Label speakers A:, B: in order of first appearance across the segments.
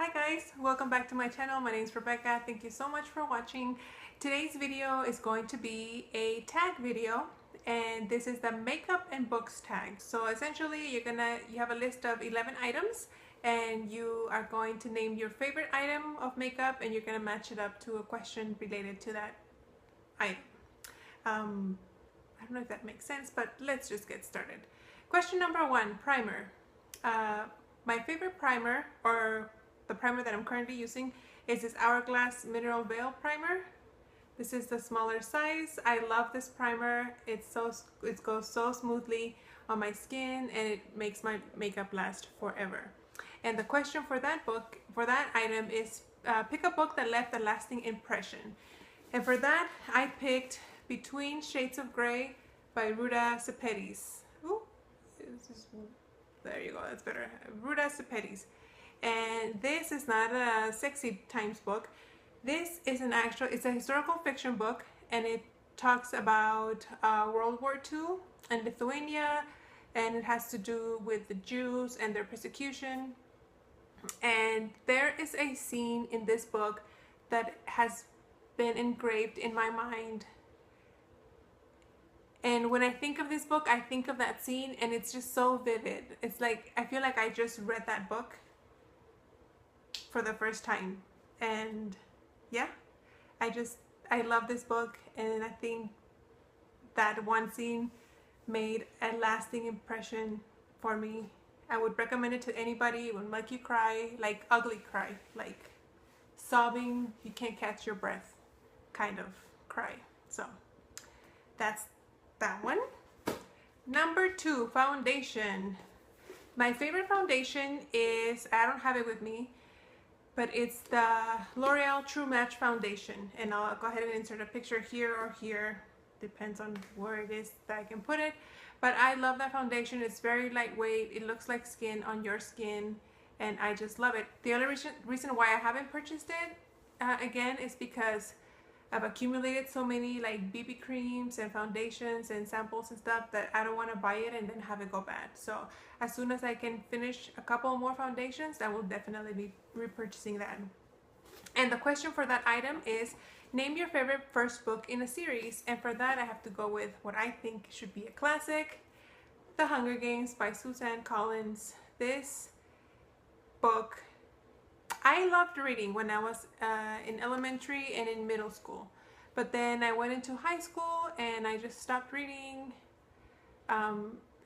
A: Hi guys, welcome back to my channel. My name is Rebecca. Thank you so much for watching. Today's video is going to be a tag video, and this is the makeup and books tag. So essentially you have a list of 11 items and you are going to name your favorite item of makeup and you're going to match it up to a question related to that item. I don't know if that makes sense, but let's just get started. Question number 1, primer. My favorite primer, or the primer that I'm currently using, is this Hourglass Mineral Veil Primer. This is the smaller size. I love this primer. It goes so smoothly on my skin and it makes my makeup last forever. And the question for that item is pick a book that left a lasting impression. And for that, I picked Between Shades of Grey by Ruta Sepetys. There you go, that's better. Ruta Sepetys. And this is not a sexy times book. This is it's a historical fiction book, and it talks about World War II and Lithuania, and it has to do with the Jews and their persecution. And there is a scene in this book that has been engraved in my mind. And when I think of this book, I think of that scene, and it's just so vivid. It's like, I feel like I just read that book for the first time. And yeah, I love this book, and I think that one scene made a lasting impression for me. I would recommend it to anybody. It would make you cry, like ugly cry, like sobbing, you can't catch your breath kind of cry. So that's that one. Number 2, foundation. My favorite foundation is, I don't have it with me, but it's the L'Oreal True Match Foundation. And I'll go ahead and insert a picture here or here. Depends on where it is that I can put it. But I love that foundation. It's very lightweight. It looks like skin on your skin. And I just love it. The only reason why I haven't purchased it, again, is because I've accumulated so many like BB creams and foundations and samples and stuff that I don't want to buy it and then have it go bad. So as soon as I can finish a couple more foundations, I will definitely be repurchasing that. And the question for that item is, name your favorite first book in a series. And for that, I have to go with what I think should be a classic, The Hunger Games by Suzanne Collins. This book, I loved reading when I was in elementary and in middle school, but then I went into high school and I just stopped reading.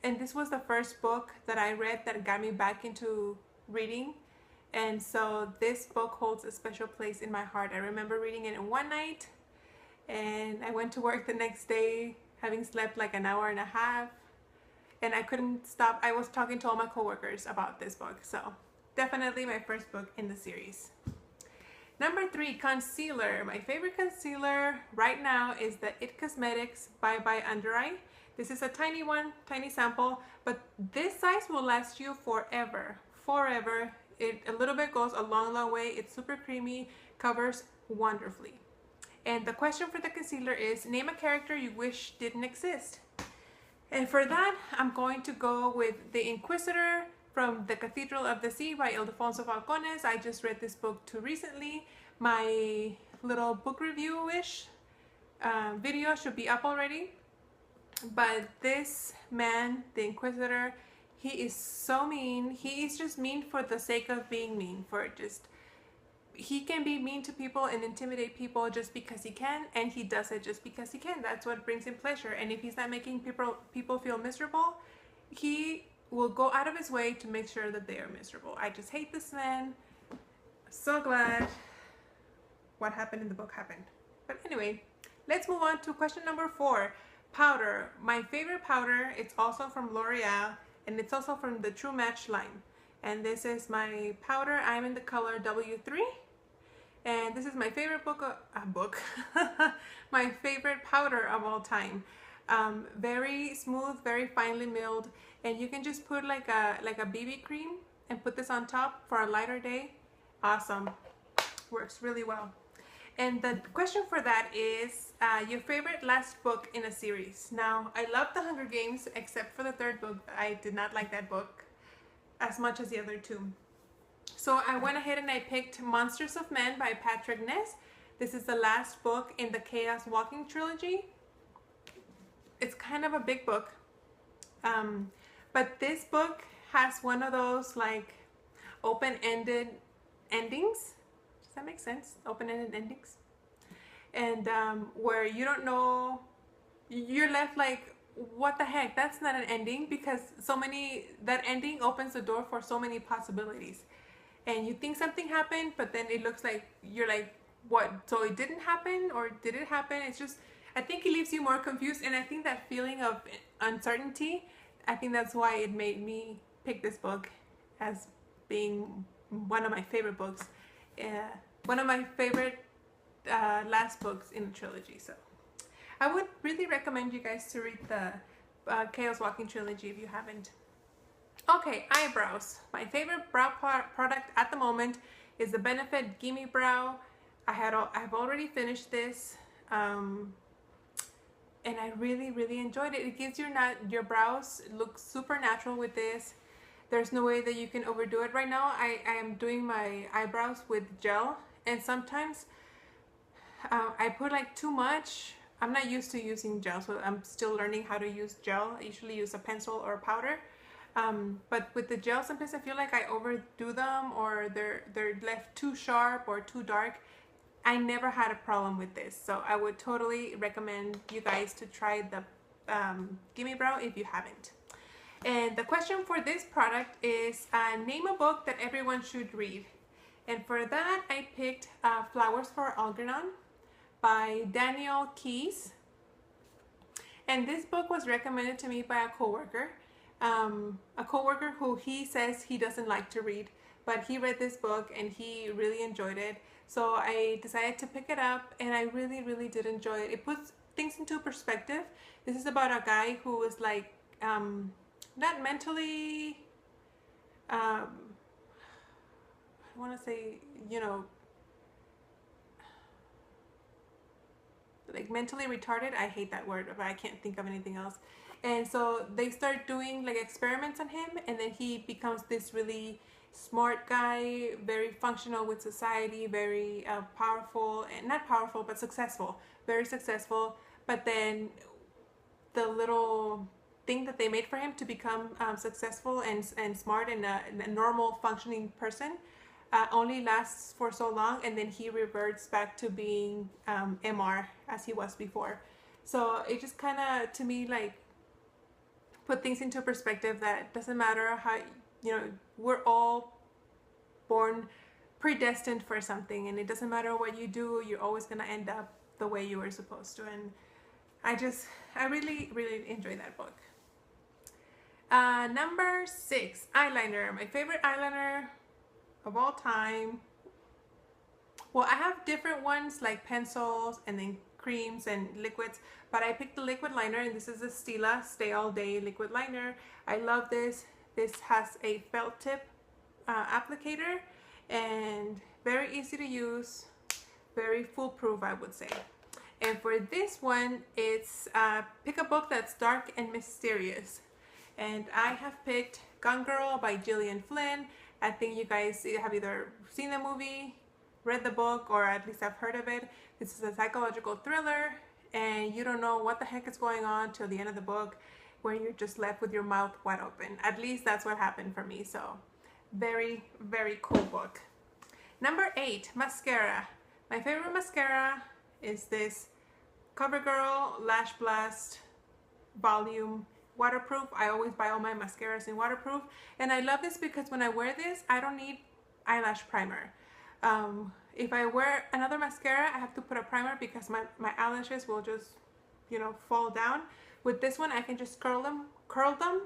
A: And this was the first book that I read that got me back into reading, and so this book holds a special place in my heart. I remember reading it in one night, and I went to work the next day having slept like an hour and a half, and I couldn't stop. I was talking to all my coworkers about this book, so definitely my first book in the series. Number 3, concealer. My favorite concealer right now is the IT Cosmetics Bye Bye Under Eye. This is a tiny one, tiny sample, but this size will last you forever. Forever. It a little bit goes a long, long way. It's super creamy, covers wonderfully. And the question for the concealer is, name a character you wish didn't exist. And for that, I'm going to go with The Inquisitor from The Cathedral of the Sea by Ildefonso Falcones. I just read this book too recently. My little book review-ish video should be up already. But this man, the Inquisitor, he is so mean. He is just mean for the sake of being mean. He can be mean to people and intimidate people just because he can, and he does it just because he can. That's what brings him pleasure. And if he's not making people feel miserable, he will go out of his way to make sure that they are miserable. I just hate this man. So glad what happened in the book happened. But anyway, let's move on to question number 4. Powder. My favorite powder, it's also from L'Oreal, and it's also from the True Match line. And this is my powder. I'm in the color W3. And this is my favorite book, my favorite powder of all time. Very smooth, very finely milled, and you can just put like a BB cream and put this on top for a lighter day. Awesome. Works really well. And the question for that is your favorite last book in a series. Now, I love The Hunger Games, except for the third book. I did not like that book as much as the other two. So I went ahead and I picked Monsters of Men by Patrick Ness. This is the last book in the Chaos Walking trilogy. It's kind of a big book. But this book has one of those like open-ended endings. Does that make sense? Open-ended endings. And where you don't know, you're left like, what the heck? That's not an ending, because that ending opens the door for so many possibilities. And you think something happened, but then it looks like you're like, what? So it didn't happen, or did it happen? It's just, I think it leaves you more confused. And I think that feeling of uncertainty, I think that's why it made me pick this book as being one of my favorite books. One of my favorite last books in the trilogy. So I would really recommend you guys to read the Chaos Walking trilogy if you haven't. Okay, eyebrows. My favorite brow product at the moment is the Benefit Gimme Brow. I've already finished this, and I really enjoyed it. It gives your brows look super natural with this. There's no way that you can overdo it. Right now, I am doing my eyebrows with gel, and sometimes I put like too much. I'm not used to using gel, so I'm still learning how to use gel. I usually use a pencil or a powder. But with the gel, sometimes I feel like I overdo them, or they're left too sharp or too dark. I never had a problem with this, so I would totally recommend you guys to try the Gimme Brow if you haven't. And the question for this product is name a book that everyone should read. And for that, I picked Flowers for Algernon by Daniel Keyes. And this book was recommended to me by a coworker who he says he doesn't like to read, but he read this book and he really enjoyed it. So I decided to pick it up, and I really did enjoy it. It puts things into perspective. This is about a guy who is like not mentally, I want to say, you know, like mentally retarded. I hate that word, but I can't think of anything else. And so they start doing like experiments on him, and then he becomes this really smart guy, very functional with society, very powerful, and not powerful, but successful, very successful. But then the little thing that they made for him to become successful and smart and a normal functioning person only lasts for so long, and then he reverts back to being MR as he was before. So it just kind of, to me, like put things into perspective, that doesn't matter how, you know, we're all born predestined for something, and it doesn't matter what you do, you're always going to end up the way you were supposed to. And I really enjoy that book. Number 6, eyeliner. My favorite eyeliner of all time. Well, I have different ones like pencils and then creams and liquids, but I picked the liquid liner, and this is the Stila Stay All Day liquid liner. I love this. This has a felt tip applicator, and very easy to use, very foolproof, I would say. And for this one, it's pick a book that's dark and mysterious. And I have picked Gone Girl by Gillian Flynn. I think you guys have either seen the movie, read the book, or at least have heard of it. This is a psychological thriller, and you don't know what the heck is going on till the end of the book, where you're just left with your mouth wide open. At least that's what happened for me. So very cool book. Number 8, mascara. My favorite mascara is this CoverGirl Lash Blast Volume Waterproof. I always buy all my mascaras in waterproof, and I love this because when I wear this, I don't need eyelash primer. If I wear another mascara, I have to put a primer because my eyelashes will just, you know, fall down. With this one, I can just curl them,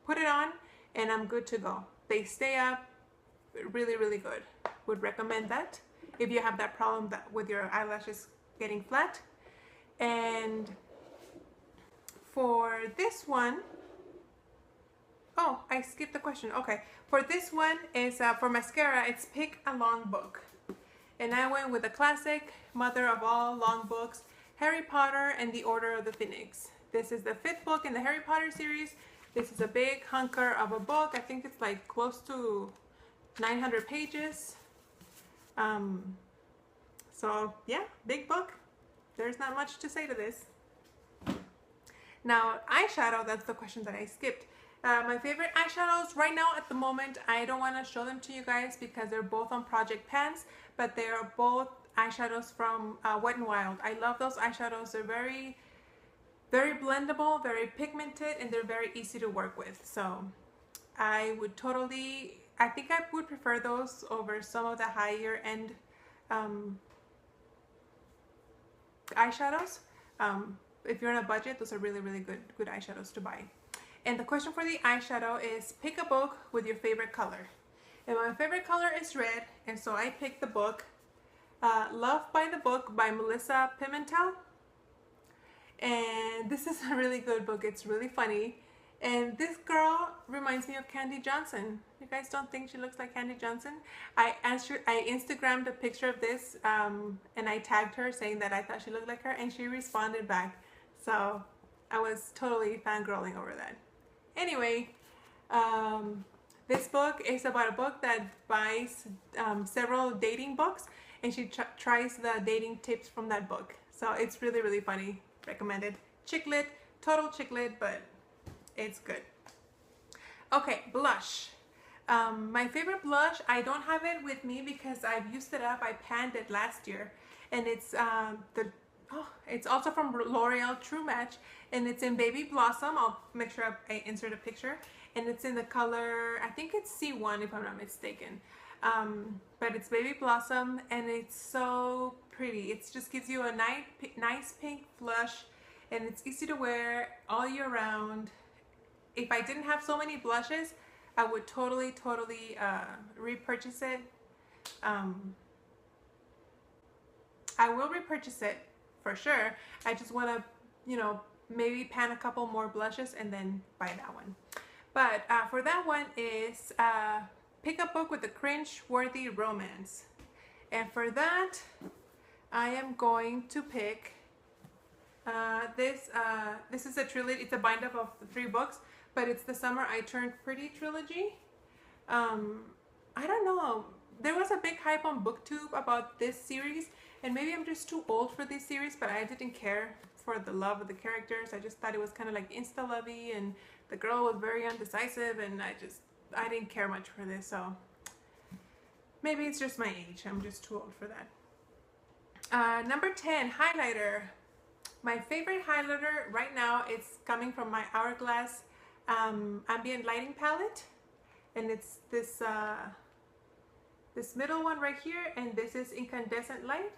A: put it on, and I'm good to go. They stay up really good. Would recommend that if you have that problem with your eyelashes getting flat. And for this one, oh, I skipped the question. Okay, for this one is for mascara, it's pick a long book. And I went with the classic, mother of all long books, Harry Potter and the Order of the Phoenix. This is the 5th book in the Harry Potter series. This is a big hunker of a book. I think it's like close to 900 pages. So yeah, big book. There's not much to say to this. Now, eyeshadow, that's the question that I skipped. My favorite eyeshadows right now at the moment, I don't want to show them to you guys because they're both on Project Pants, but they are both eyeshadows from Wet n Wild. I love those eyeshadows. They're very, very blendable, very pigmented, and they're very easy to work with. So I would totally, I think I would prefer those over some of the higher end eyeshadows. If you're on a budget, those are really, really good eyeshadows to buy. And the question for the eyeshadow is pick a book with your favorite color. And my favorite color is red, and so I picked the book Love by the Book by Melissa Pimentel. And this is a really good book. It's really funny. And this girl reminds me of Candy Johnson. You guys don't think she looks like Candy Johnson? I Instagrammed a picture of this and I tagged her saying that I thought she looked like her, and she responded back. So I was totally fangirling over that. Anyway, this book is about a book that buys several dating books, and she tries the dating tips from that book. So it's really, really funny. Recommended. Chick lit, total chick lit, but it's good. Okay, blush. My favorite blush, I don't have it with me because I've used it up. I panned it last year, and it's it's also from L'Oreal True Match, and it's in Baby Blossom. I'll make sure I insert a picture, and it's in the color, I think it's C1 if I'm not mistaken. But it's Baby Blossom, and it's so pretty. It just gives you a nice pink flush, and it's easy to wear all year round. If I didn't have so many blushes, I would totally repurchase it. I will repurchase it for sure. I just want to, you know, maybe pan a couple more blushes and then buy that one. But for that one is pick a book with a cringe-worthy romance. And for that, I am going to pick this is a trilogy. It's a bind-up of 3 books, but it's The Summer I Turned Pretty trilogy. I don't know. There was a big hype on BookTube about this series, and maybe I'm just too old for this series, but I didn't care for the love of the characters. I just thought it was kind of like insta-lovey, and the girl was very undecisive, and I didn't care much for this, so maybe it's just my age. I'm just too old for that. Number 10, highlighter. My favorite highlighter right now is coming from my Hourglass ambient lighting palette, and it's this this middle one right here, and this is incandescent light,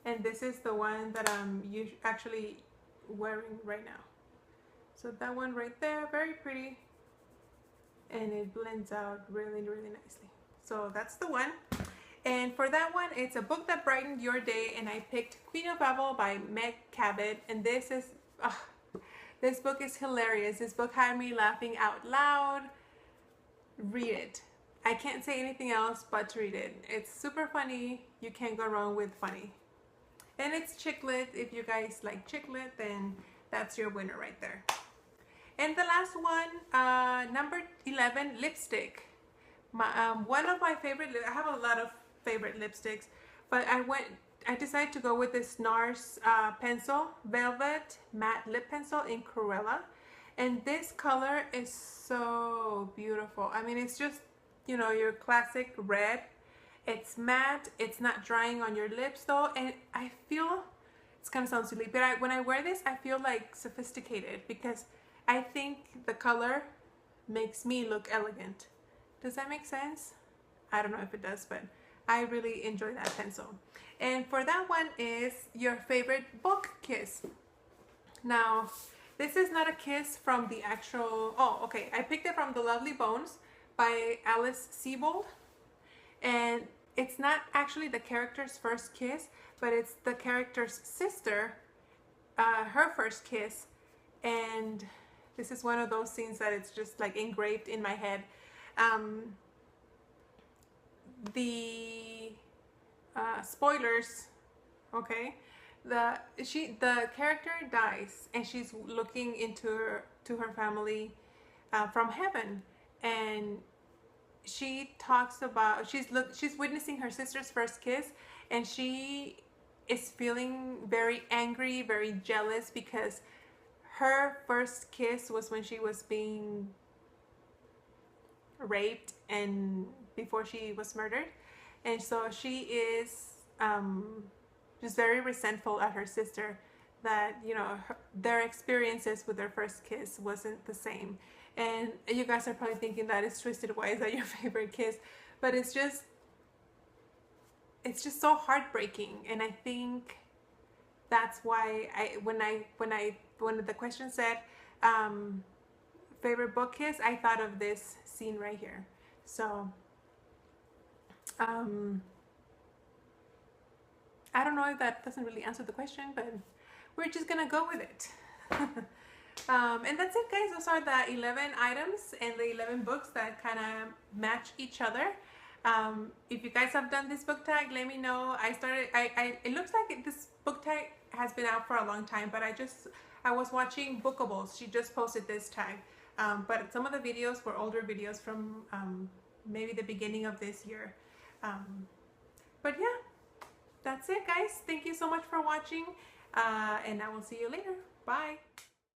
A: and this is the one that I'm actually wearing right now. So that one right there, very pretty, and it blends out really, really nicely. So that's the one. And for that one, it's a book that brightened your day, and I picked Queen of Babel by Meg Cabot, and this book is hilarious. This book had me laughing out loud. Read it. I can't say anything else but to read it. It's super funny. You can't go wrong with funny. And it's chick lit. If you guys like chick lit, then that's your winner right there. And the last one, number 11, lipstick. One of my favorite, I have a lot of favorite lipsticks, but I decided to go with this NARS pencil, Velvet Matte Lip Pencil in Cruella. And this color is so beautiful. I mean, it's just, you know, your classic red. It's matte, it's not drying on your lips though, and I feel, it's kind of sounds silly, but when I wear this, I feel like sophisticated because I think the color makes me look elegant. Does that make sense? I don't know if it does, but I really enjoy that pencil. And for that one is your favorite book kiss. Now, this is not a kiss from the actual, oh, okay. I picked it from The Lovely Bones by Alice Sebold. And it's not actually the character's first kiss, but it's the character's sister, her first kiss. And this is one of those scenes that it's just like engraved in my head. The spoilers, okay, the character dies, and she's looking into her family from heaven, and she talks about she's witnessing her sister's first kiss, and she is feeling very angry, very jealous, because her first kiss was when she was being raped and before she was murdered. And so she is just very resentful at her sister that, you know, their experiences with their first kiss wasn't the same. And you guys are probably thinking, that is twisted, why is that your favorite kiss? But it's just so heartbreaking. And I think that's why when the question said favorite book kiss, I thought of this scene right here. So I don't know if that doesn't really answer the question, but we're just gonna go with it. And that's it, guys. Those are the 11 items and the 11 books that kind of match each other. If you guys have done this book tag, let me know. It looks like this book tag has been out for a long time, but I was watching Bookables. She just posted this tag. But some of the videos were older videos from maybe the beginning of this year. But yeah, that's it, guys. Thank you so much for watching, and I will see you later. Bye.